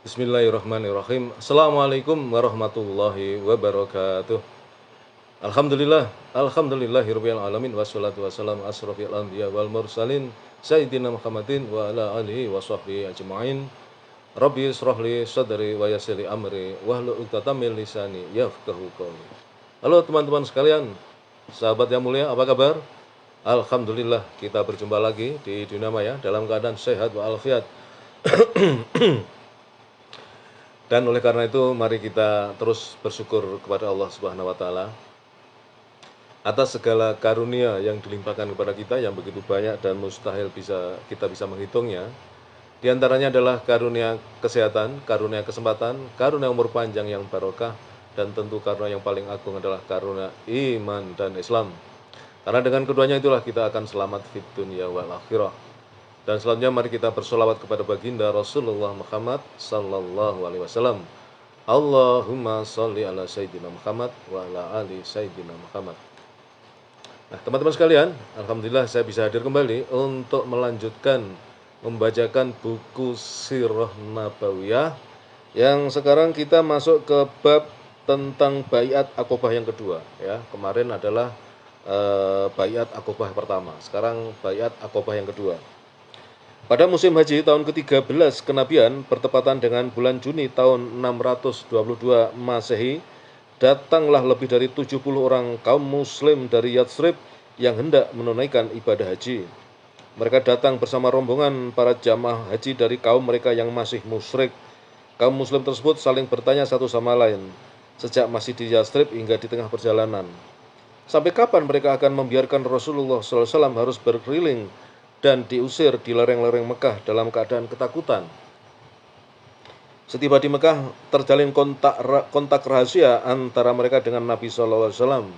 Bismillahirrahmanirrahim. Assalamualaikum warahmatullahi wabarakatuh. Alhamdulillahirabbil alamin wassalatu wassalamu asrofil anbiya wal mursalin sayyidina Muhammadin wa ala alihi wa sahbihi ajmain. Rabbi israhli sadri wa yassirli amri wahlul 'uqdatam min lisani yafqahu qawli. Halo teman-teman sekalian, sahabat yang mulia, apa kabar? Alhamdulillah kita berjumpa lagi di dunia maya dalam keadaan sehat walafiat. Dan oleh karena itu mari kita terus bersyukur kepada Allah Subhanahu wa taala atas segala karunia yang dilimpahkan kepada kita yang begitu banyak dan mustahil kita bisa menghitungnya. Di antaranya adalah karunia kesehatan, karunia kesempatan, karunia umur panjang yang barokah, dan tentu karunia yang paling agung adalah karunia iman dan Islam. Karena dengan keduanya itulah kita akan selamat fid dunya wal akhirah. Dan selanjutnya mari kita bersolawat kepada baginda Rasulullah Muhammad sallallahu alaihi wasallam. Allahumma sholli ala sayyidina Muhammad wa ala ali sayyidina Muhammad. Nah, teman-teman sekalian, alhamdulillah saya bisa hadir kembali untuk melanjutkan membacakan buku Sirah Nabawiyah yang sekarang kita masuk ke bab tentang baiat Aqobah yang kedua ya. Kemarin adalah baiat Aqobah pertama, sekarang baiat Aqobah yang kedua. Pada musim haji tahun ke-13 kenabian bertepatan dengan bulan Juni tahun 622 Masehi, datanglah lebih dari 70 orang kaum muslim dari Yatsrib yang hendak menunaikan ibadah haji. Mereka datang bersama rombongan para jamaah haji dari kaum mereka yang masih musyrik. Kaum muslim tersebut saling bertanya satu sama lain sejak masih di Yatsrib hingga di tengah perjalanan. Sampai kapan mereka akan membiarkan Rasulullah SAW harus berkeliling dan diusir di lereng-lereng Mekah dalam keadaan ketakutan? Setiba di Mekah, terjalin kontak rahasia antara mereka dengan Nabi SAW,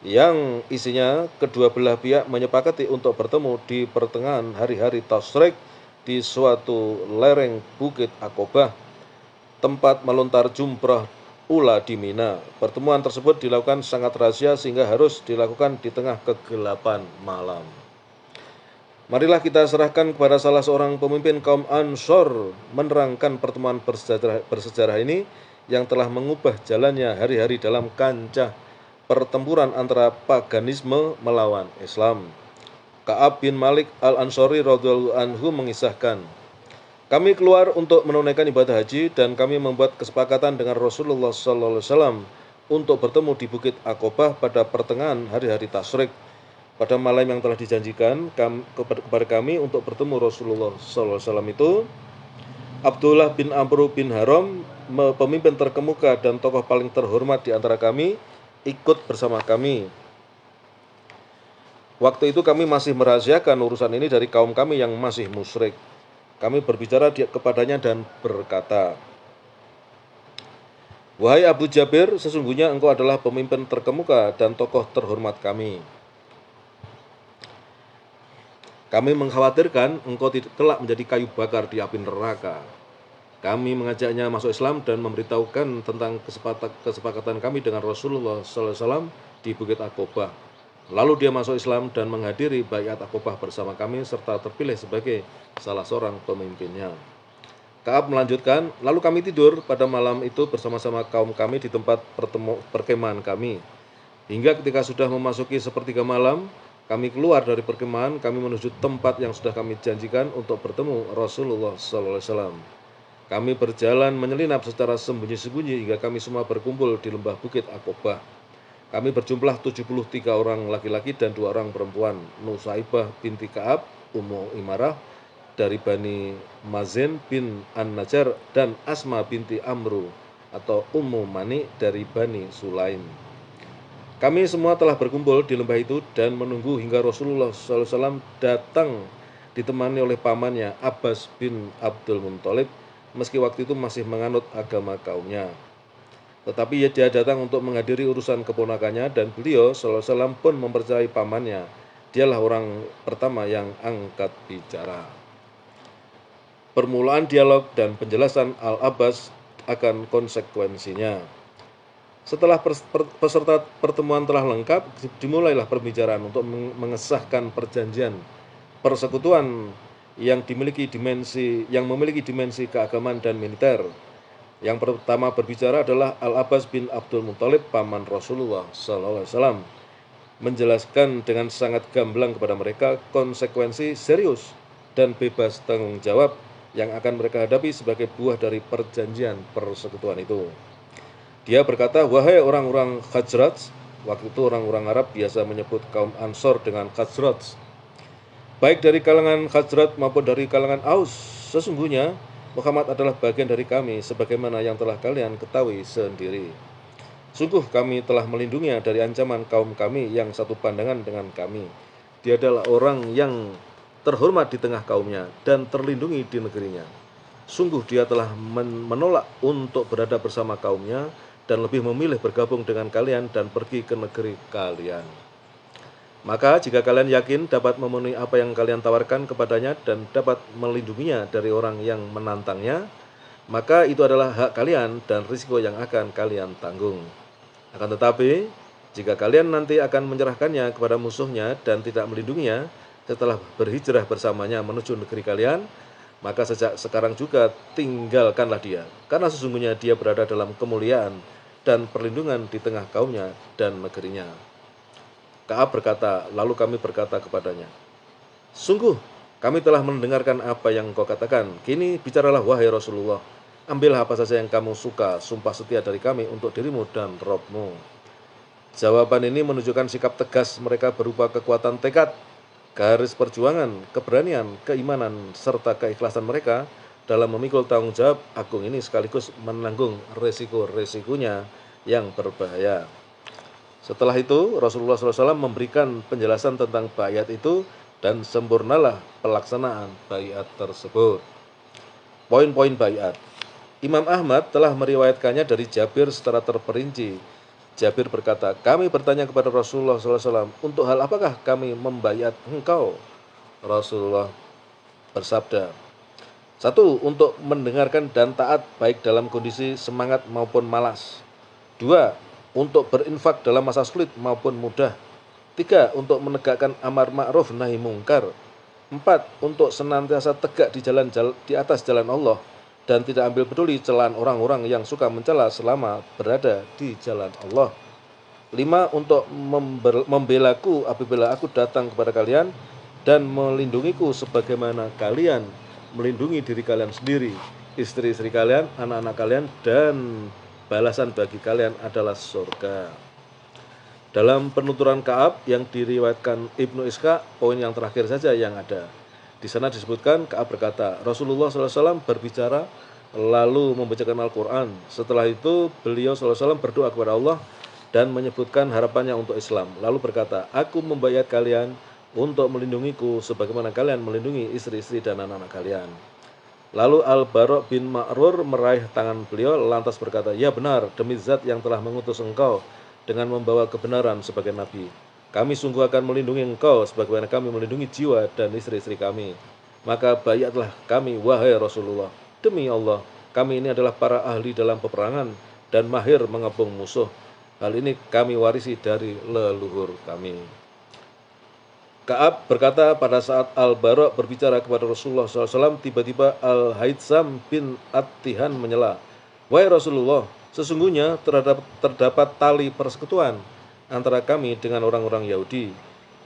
yang isinya kedua belah pihak menyepakati untuk bertemu di pertengahan hari-hari Tasyrik di suatu lereng Bukit Aqobah, tempat melontar jumrah ula di Mina. Pertemuan tersebut dilakukan sangat rahasia sehingga harus dilakukan di tengah kegelapan malam. Marilah kita serahkan kepada salah seorang pemimpin kaum Ansor menerangkan pertemuan bersejarah ini yang telah mengubah jalannya hari-hari dalam kancah pertempuran antara paganisme melawan Islam. Ka'ab bin Malik al-Ansori radhiyallahu anhu mengisahkan, kami keluar untuk menunaikan ibadah haji dan kami membuat kesepakatan dengan Rasulullah SAW untuk bertemu di Bukit Aqobah pada pertengahan hari-hari Tasyrik. Pada malam yang telah dijanjikan kepada kami untuk bertemu Rasulullah SAW itu, Abdullah bin Amr bin Haram, pemimpin terkemuka dan tokoh paling terhormat di antara kami, ikut bersama kami. Waktu itu kami masih merahasiakan urusan ini dari kaum kami yang masih musyrik. Kami berbicara kepadanya dan berkata, wahai Abu Jabir, sesungguhnya engkau adalah pemimpin terkemuka dan tokoh terhormat kami. Kami mengkhawatirkan engkau kelak menjadi kayu bakar di api neraka. Kami mengajaknya masuk Islam dan memberitahukan tentang kesepakatan kami dengan Rasulullah SAW di Bukit Aqobah. Lalu dia masuk Islam dan menghadiri baiat Aqobah bersama kami serta terpilih sebagai salah seorang pemimpinnya. Ka'ab melanjutkan, lalu kami tidur pada malam itu bersama-sama kaum kami di tempat perkemahan kami. Hingga ketika sudah memasuki sepertiga malam, kami keluar dari perkemahan, kami menuju tempat yang sudah kami janjikan untuk bertemu Rasulullah SAW. Kami berjalan menyelinap secara sembunyi-sembunyi hingga kami semua berkumpul di lembah Bukit Aqobah. Kami berjumlah 73 orang laki-laki dan 2 orang perempuan. Nusaibah binti Ka'ab, Ummu Imarah dari Bani Mazin bin An-Najjar, dan Asma binti Amru atau Ummu Mani dari Bani Sulaim. Kami semua telah berkumpul di lembah itu dan menunggu hingga Rasulullah SAW datang ditemani oleh pamannya Abbas bin Abdul Muthalib, meski waktu itu masih menganut agama kaumnya. Tetapi dia datang untuk menghadiri urusan keponakannya dan beliau SAW pun mempercayai pamannya. Dialah orang pertama yang angkat bicara. Permulaan dialog dan penjelasan Al-Abbas akan konsekuensinya. Setelah peserta pertemuan telah lengkap, dimulailah pembicaraan untuk mengesahkan perjanjian persekutuan yang memiliki dimensi keagamaan dan militer. Yang pertama berbicara adalah Al-Abbas bin Abdul Muthalib, paman Rasulullah SAW, menjelaskan dengan sangat gamblang kepada mereka konsekuensi serius dan bebas tanggung jawab yang akan mereka hadapi sebagai buah dari perjanjian persekutuan itu. Dia berkata, wahai orang-orang Khazraj, waktu itu orang-orang Arab biasa menyebut kaum Ansor dengan Khazraj, baik dari kalangan Khazraj maupun dari kalangan Aus, sesungguhnya Muhammad adalah bagian dari kami sebagaimana yang telah kalian ketahui sendiri. Sungguh kami telah melindunginya dari ancaman kaum kami yang satu pandangan dengan kami. Dia adalah orang yang terhormat di tengah kaumnya dan terlindungi di negerinya. Sungguh dia telah menolak untuk berada bersama kaumnya dan lebih memilih bergabung dengan kalian dan pergi ke negeri kalian. Maka jika kalian yakin dapat memenuhi apa yang kalian tawarkan kepadanya dan dapat melindunginya dari orang yang menantangnya, maka itu adalah hak kalian dan risiko yang akan kalian tanggung. Akan tetapi, jika kalian nanti akan menyerahkannya kepada musuhnya dan tidak melindunginya setelah berhijrah bersamanya menuju negeri kalian, maka sejak sekarang juga tinggalkanlah dia, karena sesungguhnya dia berada dalam kemuliaan dan perlindungan di tengah kaumnya dan negerinya. Ka'ab berkata, lalu kami berkata kepadanya, sungguh kami telah mendengarkan apa yang kau katakan. Kini bicaralah wahai Rasulullah, ambillah apa saja yang kamu suka, sumpah setia dari kami untuk dirimu dan Rabb-Mu. Jawaban ini menunjukkan sikap tegas mereka berupa kekuatan tekad, garis perjuangan, keberanian, keimanan, serta keikhlasan mereka dalam memikul tanggung jawab agung ini sekaligus menanggung resiko-resikonya yang berbahaya. Setelah itu, Rasulullah SAW memberikan penjelasan tentang baiat itu dan sempurnalah pelaksanaan baiat tersebut. Poin-poin baiat. Imam Ahmad telah meriwayatkannya dari Jabir secara terperinci. Jabir berkata, kami bertanya kepada Rasulullah SAW, untuk hal apakah kami membaiat engkau? Rasulullah bersabda, 1. Untuk mendengarkan dan taat baik dalam kondisi semangat maupun malas. 2. Untuk berinfak dalam masa sulit maupun mudah. 3. Untuk menegakkan amar ma'ruf nahi mungkar. 4. Untuk senantiasa tegak di atas jalan Allah dan tidak ambil peduli celaan orang-orang yang suka mencela selama berada di jalan Allah. 5. Untuk membelaku apabila aku datang kepada kalian dan melindungiku sebagaimana kalian melindungi diri kalian sendiri, istri-istri kalian, anak-anak kalian, dan balasan bagi kalian adalah surga. Dalam penuturan Ka'ab yang diriwayatkan Ibnu Ishaq, poin yang terakhir saja yang ada. Di sana disebutkan Ka'ab berkata, Rasulullah SAW berbicara lalu membacakan Al-Quran. Setelah itu beliau SAW berdoa kepada Allah dan menyebutkan harapannya untuk Islam. Lalu berkata, aku membaiat kalian untuk melindungiku sebagaimana kalian melindungi istri-istri dan anak-anak kalian. Lalu Al-Bara' bin Ma'rur meraih tangan beliau lantas berkata, ya benar, demi zat yang telah mengutus engkau dengan membawa kebenaran sebagai nabi. Kami sungguh akan melindungi engkau sebagaimana kami melindungi jiwa dan istri-istri kami. Maka baiatlah kami, wahai Rasulullah. Demi Allah, kami ini adalah para ahli dalam peperangan dan mahir mengepung musuh. Hal ini kami warisi dari leluhur kami. Ka'ab berkata pada saat Al-Bara' berbicara kepada Rasulullah SAW, tiba-tiba Al-Haytham bin At-Tihan menyela, wahai Rasulullah, sesungguhnya terdapat tali persekutuan antara kami dengan orang-orang Yahudi.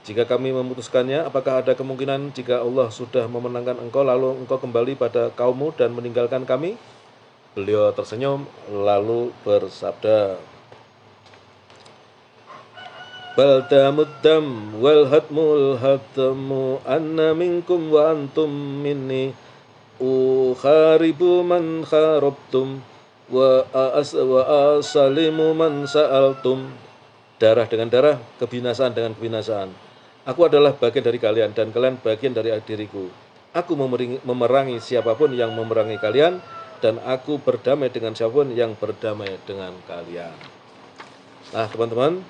Jika kami memutuskannya, apakah ada kemungkinan jika Allah sudah memenangkan engkau lalu engkau kembali pada kaummu dan meninggalkan kami? Beliau tersenyum lalu bersabda, Baldamud dam wal hatmul hatamu anna minkum wa antum minni ukharibu man kharabtum wa asalimu man sa'altum. Darah dengan darah, kebinasaan dengan kebinasaan. Aku adalah bagian dari kalian dan kalian bagian dari diriku. Aku memerangi siapapun yang memerangi kalian dan aku berdamai dengan siapapun yang berdamai dengan kalian. Nah teman-teman,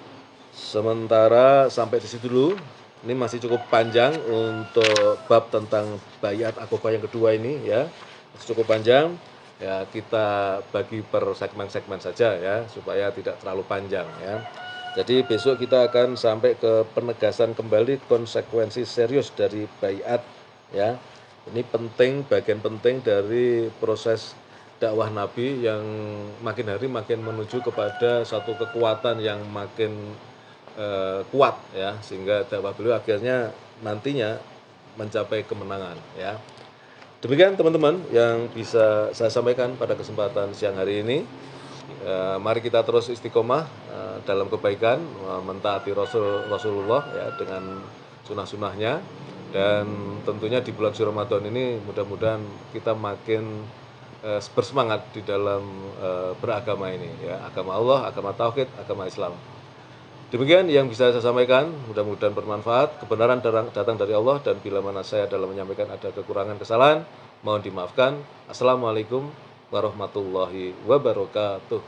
sementara sampai di situ dulu. Ini masih cukup panjang untuk bab tentang baiat Aqabah yang kedua ini ya. Masih cukup panjang. Ya, kita bagi per segmen-segmen saja ya supaya tidak terlalu panjang ya. Jadi besok kita akan sampai ke penegasan kembali konsekuensi serius dari baiat ya. Ini penting, bagian penting dari proses dakwah Nabi yang makin hari makin menuju kepada satu kekuatan yang makin kuat ya, sehingga dakwah beliau akhirnya nantinya mencapai kemenangan ya. Demikian teman-teman yang bisa saya sampaikan pada kesempatan siang hari ini. Mari kita terus istiqomah dalam kebaikan, mentaati Rasulullah ya dengan sunnah-sunnahnya, dan tentunya di bulan suci Ramadan ini mudah-mudahan kita makin bersemangat di dalam beragama ini ya, agama Allah, agama tauhid, agama Islam. Demikian yang bisa saya sampaikan, mudah-mudahan bermanfaat. Kebenaran datang dari Allah, dan bila mana saya dalam menyampaikan ada kekurangan kesalahan, mohon dimaafkan. Assalamualaikum warahmatullahi wabarakatuh.